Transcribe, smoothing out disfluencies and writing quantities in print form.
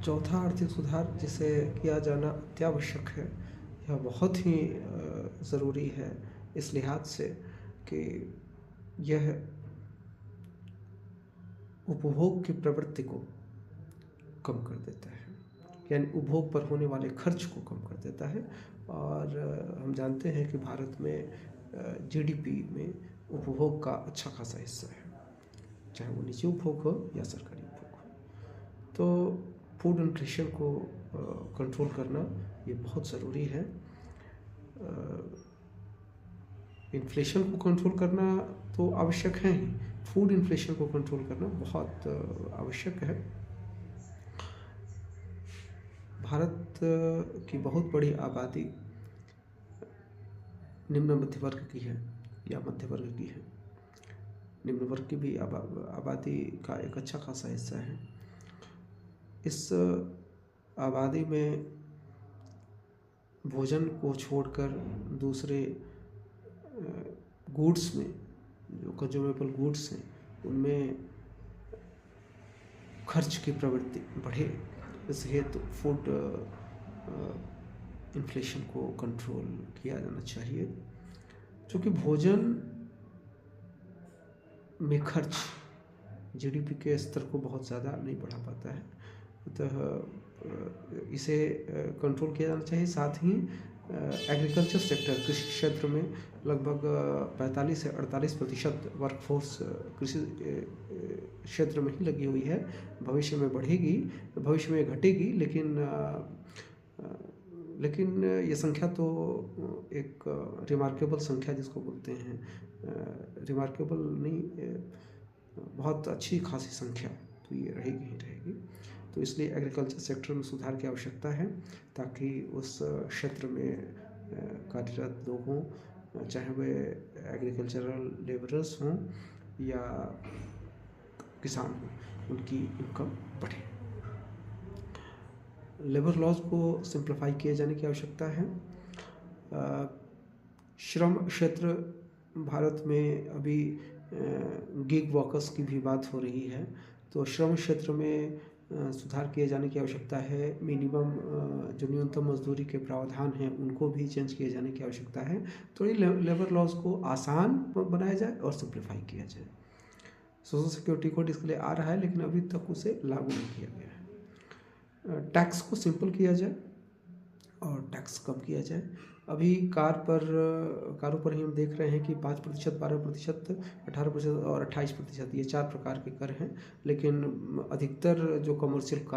चौथा आर्थिक सुधार जिसे किया जाना अत्यावश्यक है, यह बहुत ही ज़रूरी है इस लिहाज से कि यह उपभोग की प्रवृत्ति को कम कर देता है, यानी उपभोग पर होने वाले खर्च को कम कर देता है। और हम जानते हैं कि भारत में जीडीपी में उपभोग का अच्छा खासा हिस्सा है, चाहे वो निजी उपभोग हो या सरकारी उपभोग हो। तो फूड इन्फ्लेशन को कंट्रोल करना ये बहुत ज़रूरी है। इन्फ्लेशन को कंट्रोल करना तो आवश्यक है ही, फूड इन्फ्लेशन को कंट्रोल करना बहुत आवश्यक है। भारत की बहुत बड़ी आबादी निम्न मध्य वर्ग की है या मध्य वर्ग की है। निम्न वर्ग की भी आबादी का एक अच्छा खासा हिस्सा है। इस आबादी में भोजन को छोड़कर दूसरे गुड्स में, जो कंज्यूमेबल गुड्स हैं, उनमें खर्च की प्रवृत्ति बढ़े, इसलिए तो फूड इन्फ्लेशन को कंट्रोल किया जाना चाहिए। क्योंकि भोजन में खर्च जीडीपी के स्तर को बहुत ज़्यादा नहीं बढ़ा पाता है, अतः इसे कंट्रोल किया जाना चाहिए। साथ ही एग्रीकल्चर सेक्टर, कृषि क्षेत्र में लगभग 45 से 48% वर्कफोर्स कृषि क्षेत्र में ही लगी हुई है। भविष्य में बढ़ेगी, भविष्य में घटेगी, लेकिन ये संख्या तो एक रिमार्केबल संख्या जिसको बोलते हैं, रिमार्केबल नहीं, बहुत अच्छी खासी संख्या तो ये रहेगी ही रहेगी। तो इसलिए एग्रीकल्चर सेक्टर में सुधार की आवश्यकता है, ताकि उस क्षेत्र में कार्यरत लोग हों, चाहे वे एग्रीकल्चरल लेबरर्स हों या किसान हों, उनकी इनकम बढ़े। लेबर लॉज को सिंप्लीफाई किए जाने की आवश्यकता है। श्रम क्षेत्र भारत में अभी गिग वर्कर्स की भी बात हो रही है, तो श्रम क्षेत्र में सुधार किए जाने की आवश्यकता है। मिनिमम जो न्यूनतम मजदूरी के प्रावधान हैं उनको भी चेंज किए जाने की आवश्यकता है। तो ये लेबर लॉज को आसान बनाया जाए और सिंप्लीफाई किया जाए। सोशल सिक्योरिटी कोड इसके लिए आ रहा है, लेकिन अभी तक उसे लागू नहीं किया गया है। टैक्स को सिंपल किया जाए और टैक्स कम किया जाए। अभी कारों पर ही हम देख रहे हैं कि 5%, 12%, 18% और 28%, ये 4 प्रकार के कर हैं। लेकिन अधिकतर जो कमर्शियल कार